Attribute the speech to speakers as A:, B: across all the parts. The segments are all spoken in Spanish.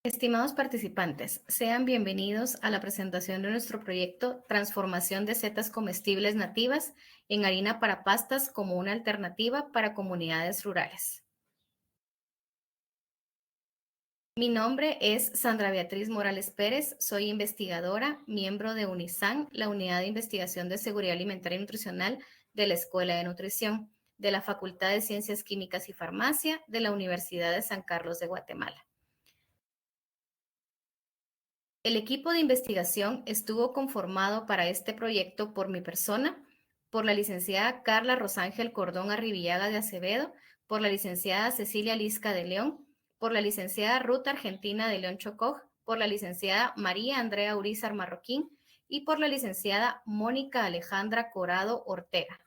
A: Estimados participantes, sean bienvenidos a la presentación de nuestro proyecto Transformación de setas comestibles nativas en harina para pastas como una alternativa para comunidades rurales. Mi nombre es Sandra Beatriz Morales Pérez, soy investigadora, miembro de UNISAN, la Unidad de Investigación de Seguridad Alimentaria y Nutricional de la Escuela de Nutrición, de la Facultad de Ciencias Químicas y Farmacia de la Universidad de San Carlos de Guatemala. El equipo de investigación estuvo conformado para este proyecto por mi persona, por la licenciada Carla Rosángel Cordón Arribillaga de Acevedo, por la licenciada Cecilia Lisca de León, por la licenciada Ruth Argentina de León Chocoj, por la licenciada María Andrea Urizar Marroquín y por la licenciada Mónica Alejandra Corado Ortega.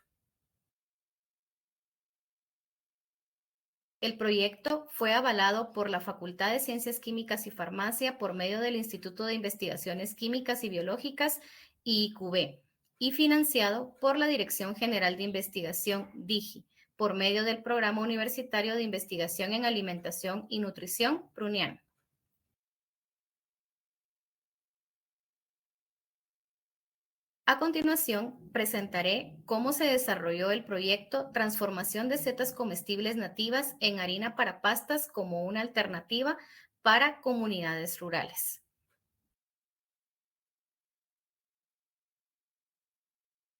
A: El proyecto fue avalado por la Facultad de Ciencias Químicas y Farmacia por medio del Instituto de Investigaciones Químicas y Biológicas IIQB y financiado por la Dirección General de Investigación DIGI por medio del Programa Universitario de Investigación en Alimentación y Nutrición PRUNIAN. A continuación, presentaré cómo se desarrolló el proyecto Transformación de setas comestibles nativas en harina para pastas como una alternativa para comunidades rurales.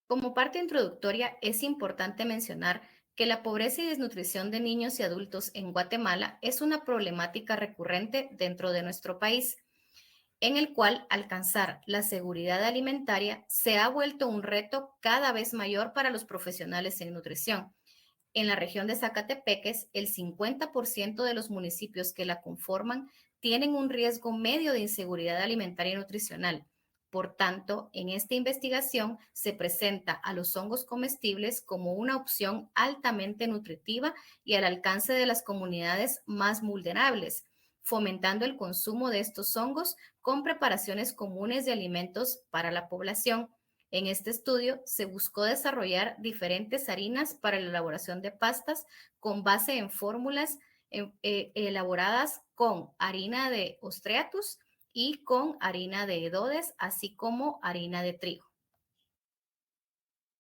A: Como parte introductoria, es importante mencionar que la pobreza y desnutrición de niños y adultos en Guatemala es una problemática recurrente dentro de nuestro país, en el cual alcanzar la seguridad alimentaria se ha vuelto un reto cada vez mayor para los profesionales en nutrición. En la región de Zacatepeques, el 50% de los municipios que la conforman tienen un riesgo medio de inseguridad alimentaria y nutricional. Por tanto, en esta investigación se presenta a los hongos comestibles como una opción altamente nutritiva y al alcance de las comunidades más vulnerables, fomentando el consumo de estos hongos con preparaciones comunes de alimentos para la población. En este estudio se buscó desarrollar diferentes harinas para la elaboración de pastas con base en fórmulas elaboradas con harina de ostreatus y con harina de edodes, así como harina de trigo.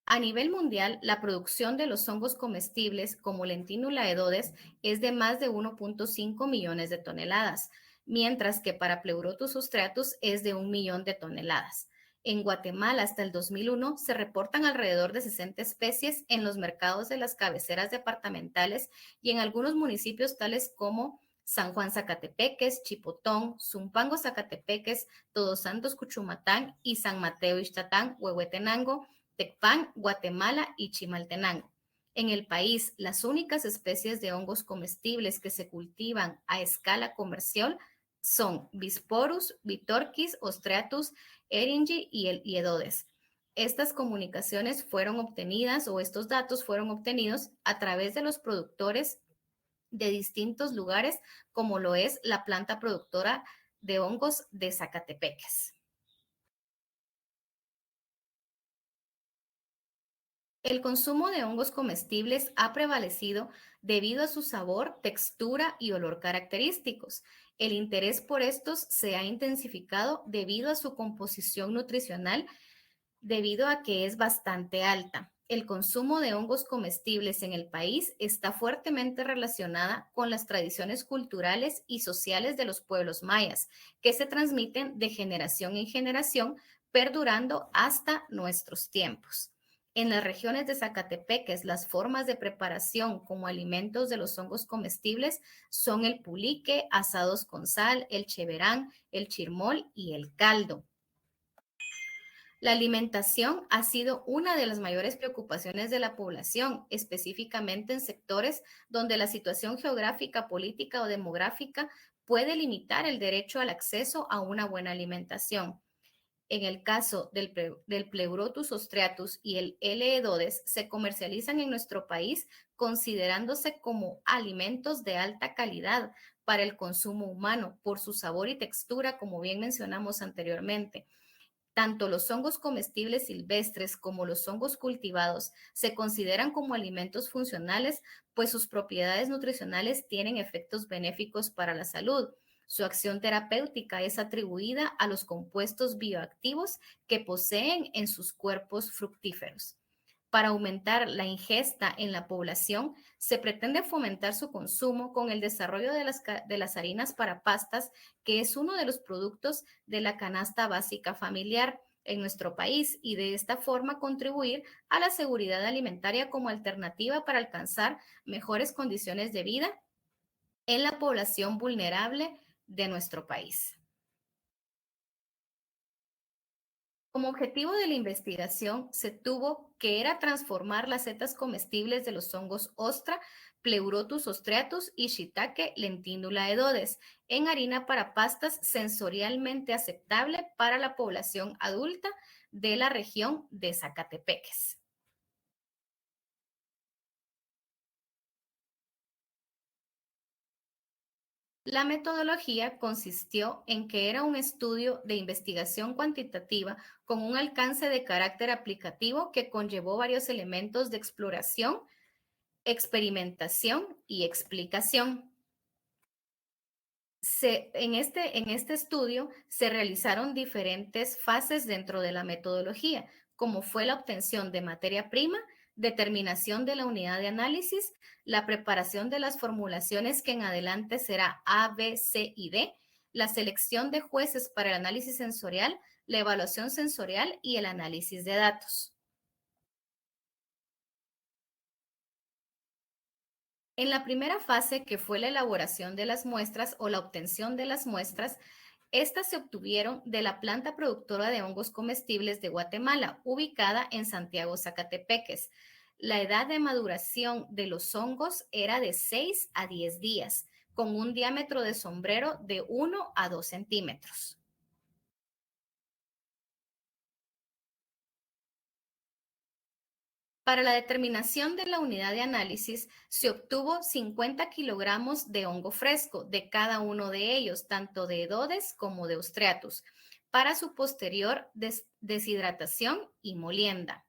A: A nivel mundial, la producción de los hongos comestibles como Lentinula edodes es de más de 1.5 millones de toneladas, mientras que para Pleurotus ostreatus es de 1 millón de toneladas. En Guatemala, hasta el 2001, se reportan alrededor de 60 especies en los mercados de las cabeceras departamentales y en algunos municipios tales como San Juan Zacatepeques, Chipotón, Zumpango Zacatepeques, Todos Santos Cuchumatán y San Mateo Ixtatán, Huehuetenango, Tecpan, Guatemala y Chimaltenango. En el país, las únicas especies de hongos comestibles que se cultivan a escala comercial son Bisporus, Bitorquis, Ostreatus, Eringi y el Edodes. Estas comunicaciones fueron obtenidas o estos datos fueron obtenidos a través de los productores de distintos lugares, como lo es la planta productora de hongos de Zacatepeques. El consumo de hongos comestibles ha prevalecido debido a su sabor, textura y olor característicos. El interés por estos se ha intensificado debido a su composición nutricional, debido a que es bastante alta. El consumo de hongos comestibles en el país está fuertemente relacionada con las tradiciones culturales y sociales de los pueblos mayas, que se transmiten de generación en generación, perdurando hasta nuestros tiempos. En las regiones de Zacatepeques, las formas de preparación como alimentos de los hongos comestibles son el pulique, asados con sal, el cheverán, el chirmol y el caldo. La alimentación ha sido una de las mayores preocupaciones de la población, específicamente en sectores donde la situación geográfica, política o demográfica puede limitar el derecho al acceso a una buena alimentación. En el caso del Pleurotus ostreatus y el L. edodes, se comercializan en nuestro país considerándose como alimentos de alta calidad para el consumo humano por su sabor y textura, como bien mencionamos anteriormente. Tanto los hongos comestibles silvestres como los hongos cultivados se consideran como alimentos funcionales, pues sus propiedades nutricionales tienen efectos benéficos para la salud. Su acción terapéutica es atribuida a los compuestos bioactivos que poseen en sus cuerpos fructíferos. Para aumentar la ingesta en la población, se pretende fomentar su consumo con el desarrollo de las harinas para pastas, que es uno de los productos de la canasta básica familiar en nuestro país, y de esta forma contribuir a la seguridad alimentaria como alternativa para alcanzar mejores condiciones de vida en la población vulnerable de nuestro país. Como objetivo de la investigación se tuvo que era transformar las setas comestibles de los hongos ostra, Pleurotus ostreatus y Shiitake lentínula edodes en harina para pastas sensorialmente aceptable para la población adulta de la región de Zacatepeques. La metodología consistió en que era un estudio de investigación cuantitativa con un alcance de carácter aplicativo que conllevó varios elementos de exploración, experimentación y explicación. En este estudio se realizaron diferentes fases dentro de la metodología, como fue la obtención de materia prima, determinación de la unidad de análisis, la preparación de las formulaciones que en adelante será A, B, C y D, la selección de jueces para el análisis sensorial, la evaluación sensorial y el análisis de datos. En la primera fase, que fue la elaboración de las muestras o la obtención de las muestras, estas se obtuvieron de la planta productora de hongos comestibles de Guatemala, ubicada en Santiago, Zacatepeques. La edad de maduración de los hongos era de 6 a 10 días, con un diámetro de sombrero de 1 a 2 centímetros. Para la determinación de la unidad de análisis, se obtuvo 50 kilogramos de hongo fresco de cada uno de ellos, tanto de Edodes como de Ostreatus, para su posterior deshidratación y molienda.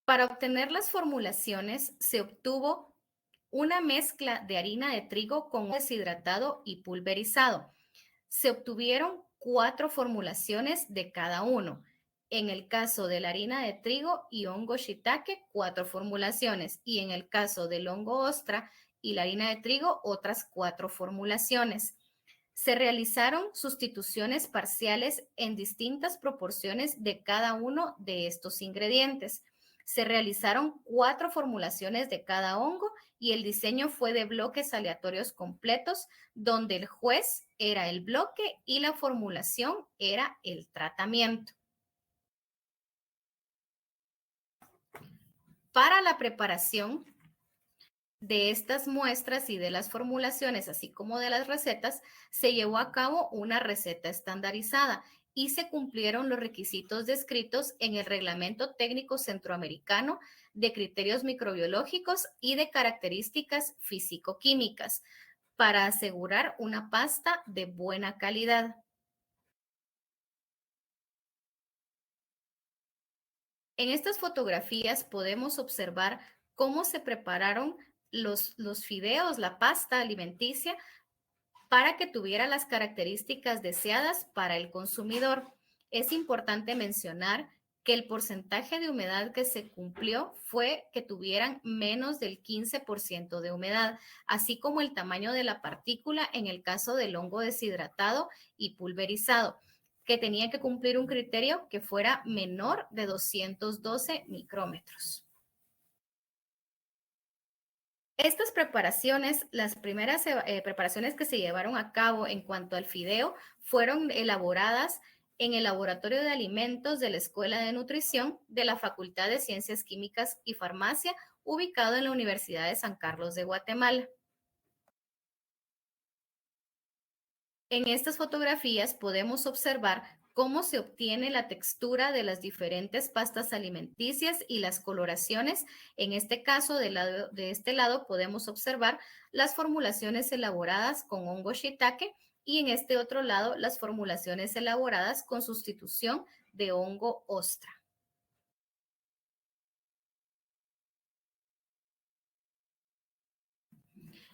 A: Para obtener las formulaciones, se obtuvo una mezcla de harina de trigo con deshidratado y pulverizado. Se obtuvieron 4 formulaciones de cada uno. En el caso de la harina de trigo y hongo shiitake, 4 formulaciones. Y en el caso del hongo ostra y la harina de trigo, otras 4 formulaciones. Se realizaron sustituciones parciales en distintas proporciones de cada uno de estos ingredientes. Se realizaron 4 formulaciones de cada hongo y el diseño fue de bloques aleatorios completos, donde el juez era el bloque y la formulación era el tratamiento. Para la preparación de estas muestras y de las formulaciones, así como de las recetas, se llevó a cabo una receta estandarizada y se cumplieron los requisitos descritos en el Reglamento Técnico Centroamericano de Criterios Microbiológicos y de Características Físico-Químicas para asegurar una pasta de buena calidad. En estas fotografías podemos observar cómo se prepararon los fideos, la pasta alimenticia, para que tuviera las características deseadas para el consumidor. Es importante mencionar que el porcentaje de humedad que se cumplió fue que tuvieran menos del 15% de humedad, así como el tamaño de la partícula en el caso del hongo deshidratado y pulverizado, que tenía que cumplir un criterio que fuera menor de 212 micrómetros. Estas preparaciones, las primeras preparaciones que se llevaron a cabo en cuanto al fideo, fueron elaboradas en el Laboratorio de Alimentos de la Escuela de Nutrición de la Facultad de Ciencias Químicas y Farmacia, ubicado en la Universidad de San Carlos de Guatemala. En estas fotografías podemos observar cómo se obtiene la textura de las diferentes pastas alimenticias y las coloraciones. En este caso, de este lado, podemos observar las formulaciones elaboradas con hongo shiitake y en este otro lado, las formulaciones elaboradas con sustitución de hongo ostra.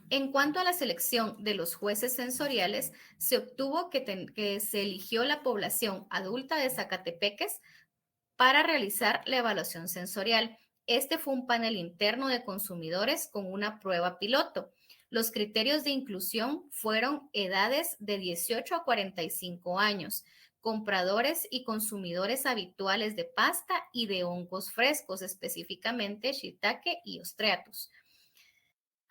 A: En cuanto a la selección de los jueces sensoriales, se obtuvo que se eligió la población adulta de Zacatepeques para realizar la evaluación sensorial. Este fue un panel interno de consumidores con una prueba piloto. Los criterios de inclusión fueron edades de 18 a 45 años, compradores y consumidores habituales de pasta y de hongos frescos, específicamente shiitake y ostreatus.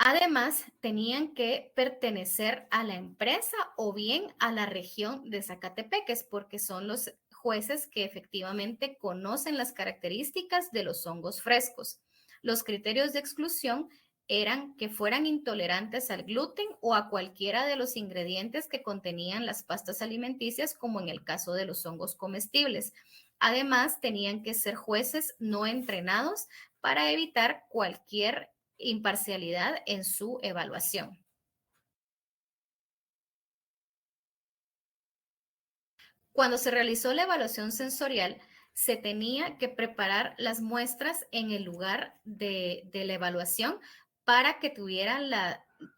A: Además, tenían que pertenecer a la empresa o bien a la región de Zacatepeques, porque son los jueces que efectivamente conocen las características de los hongos frescos. Los criterios de exclusión eran que fueran intolerantes al gluten o a cualquiera de los ingredientes que contenían las pastas alimenticias, como en el caso de los hongos comestibles. Además, tenían que ser jueces no entrenados para evitar cualquier imparcialidad en su evaluación. Cuando se realizó la evaluación sensorial, se tenía que preparar las muestras en el lugar de la evaluación para que tuvieran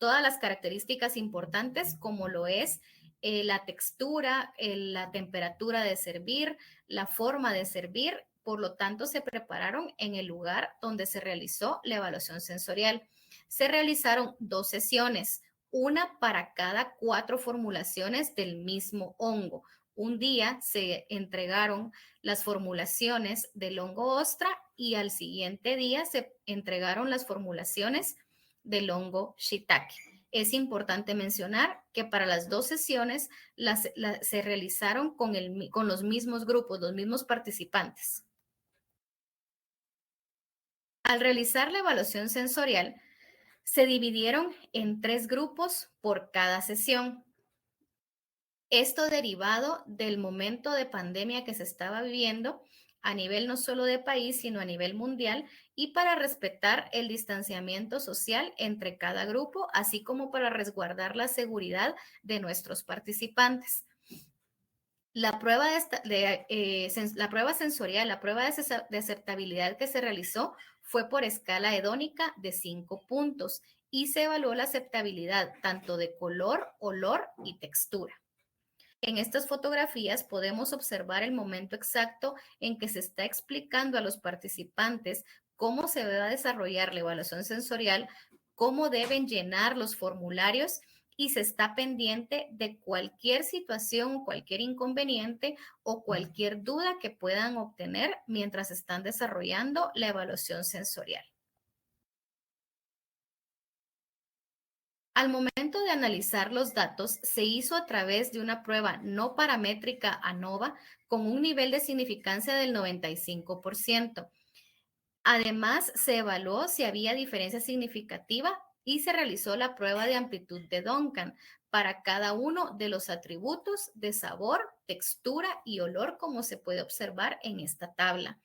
A: todas las características importantes, como lo es la textura, la temperatura de servir, la forma de servir. Por lo tanto, se prepararon en el lugar donde se realizó la evaluación sensorial. Se realizaron 2 sesiones, una para cada 4 formulaciones del mismo hongo. Un día se entregaron las formulaciones del hongo ostra y al siguiente día se entregaron las formulaciones del hongo shiitake. Es importante mencionar que para las 2 sesiones se realizaron con los mismos grupos, los mismos participantes. Al realizar la evaluación sensorial, se dividieron en 3 grupos por cada sesión. Esto derivado del momento de pandemia que se estaba viviendo a nivel no solo de país, sino a nivel mundial, y para respetar el distanciamiento social entre cada grupo, así como para resguardar la seguridad de nuestros participantes. La prueba, la prueba sensorial, la prueba de aceptabilidad que se realizó fue por escala hedónica de 5 puntos y se evaluó la aceptabilidad tanto de color, olor y textura. En estas fotografías podemos observar el momento exacto en que se está explicando a los participantes cómo se va a desarrollar la evaluación sensorial, cómo deben llenar los formularios y se está pendiente de cualquier situación, cualquier inconveniente o cualquier duda que puedan obtener mientras están desarrollando la evaluación sensorial. Al momento de analizar los datos, se hizo a través de una prueba no paramétrica ANOVA con un nivel de significancia del 95%. Además, se evaluó si había diferencia significativa y se realizó la prueba de amplitud de Duncan para cada uno de los atributos de sabor, textura y olor, como se puede observar en esta tabla.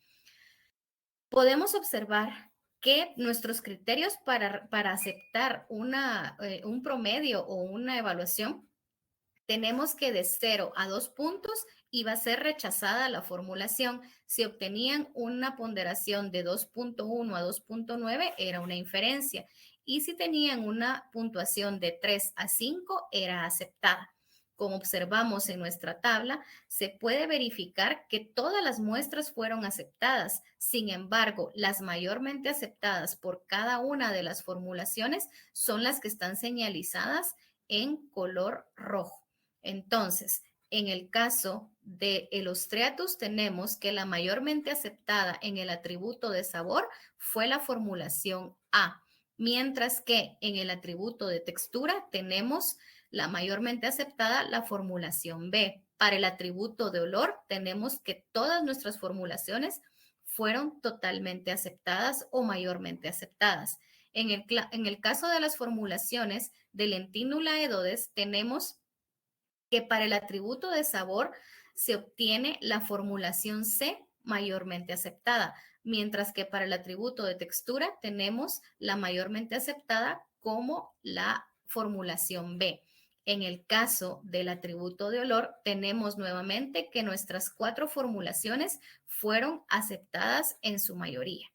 A: Podemos observar que nuestros criterios para aceptar un promedio o una evaluación, tenemos que de 0 a 2 puntos iba a ser rechazada la formulación. Si obtenían una ponderación de 2.1 a 2.9 era una inferencia y si tenían una puntuación de 3 a 5 era aceptada. Como observamos en nuestra tabla, se puede verificar que todas las muestras fueron aceptadas. Sin embargo, las mayormente aceptadas por cada una de las formulaciones son las que están señalizadas en color rojo. Entonces, en el caso de el ostreatus tenemos que la mayormente aceptada en el atributo de sabor fue la formulación A, mientras que en el atributo de textura tenemos la mayormente aceptada la formulación B. Para el atributo de olor tenemos que todas nuestras formulaciones fueron totalmente aceptadas o mayormente aceptadas. En el caso de las formulaciones de Lentínula edodes tenemos que para el atributo de sabor se obtiene la formulación C mayormente aceptada, mientras que para el atributo de textura tenemos la mayormente aceptada como la formulación B. En el caso del atributo de olor, tenemos nuevamente que nuestras 4 formulaciones fueron aceptadas en su mayoría.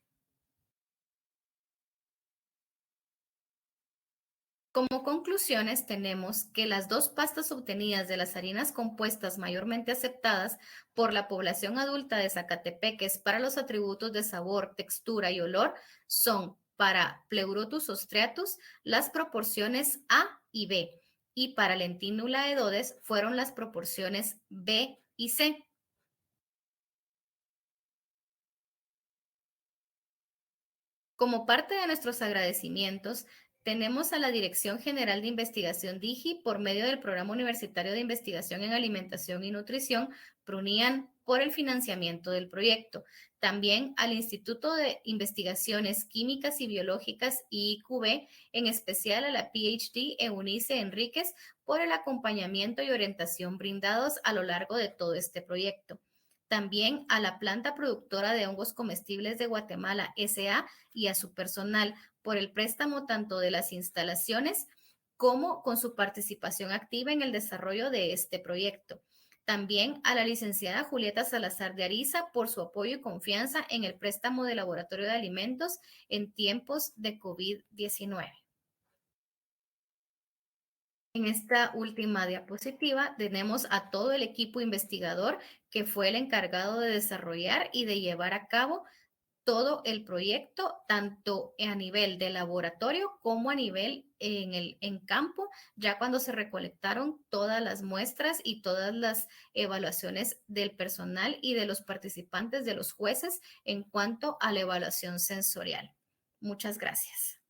A: Como conclusiones, tenemos que las dos pastas obtenidas de las harinas compuestas mayormente aceptadas por la población adulta de Zacatepeques para los atributos de sabor, textura y olor son para Pleurotus ostreatus las proporciones A y B, y para Lentinula edodes fueron las proporciones B y C. Como parte de nuestros agradecimientos, tenemos a la Dirección General de Investigación DIGI por medio del Programa Universitario de Investigación en Alimentación y Nutrición, PRUNIAN, por el financiamiento del proyecto. También al Instituto de Investigaciones Químicas y Biológicas IIQB, en especial a la PhD Eunice Enríquez, por el acompañamiento y orientación brindados a lo largo de todo este proyecto. También a la planta productora de hongos comestibles de Guatemala, SA, y a su personal por el préstamo tanto de las instalaciones como con su participación activa en el desarrollo de este proyecto. También a la licenciada Julieta Salazar de Ariza por su apoyo y confianza en el préstamo de laboratorio de alimentos en tiempos de COVID-19. En esta última diapositiva tenemos a todo el equipo investigador que fue el encargado de desarrollar y de llevar a cabo todo el proyecto, tanto a nivel de laboratorio como a nivel en campo, ya cuando se recolectaron todas las muestras y todas las evaluaciones del personal y de los participantes, de los jueces, en cuanto a la evaluación sensorial. Muchas gracias.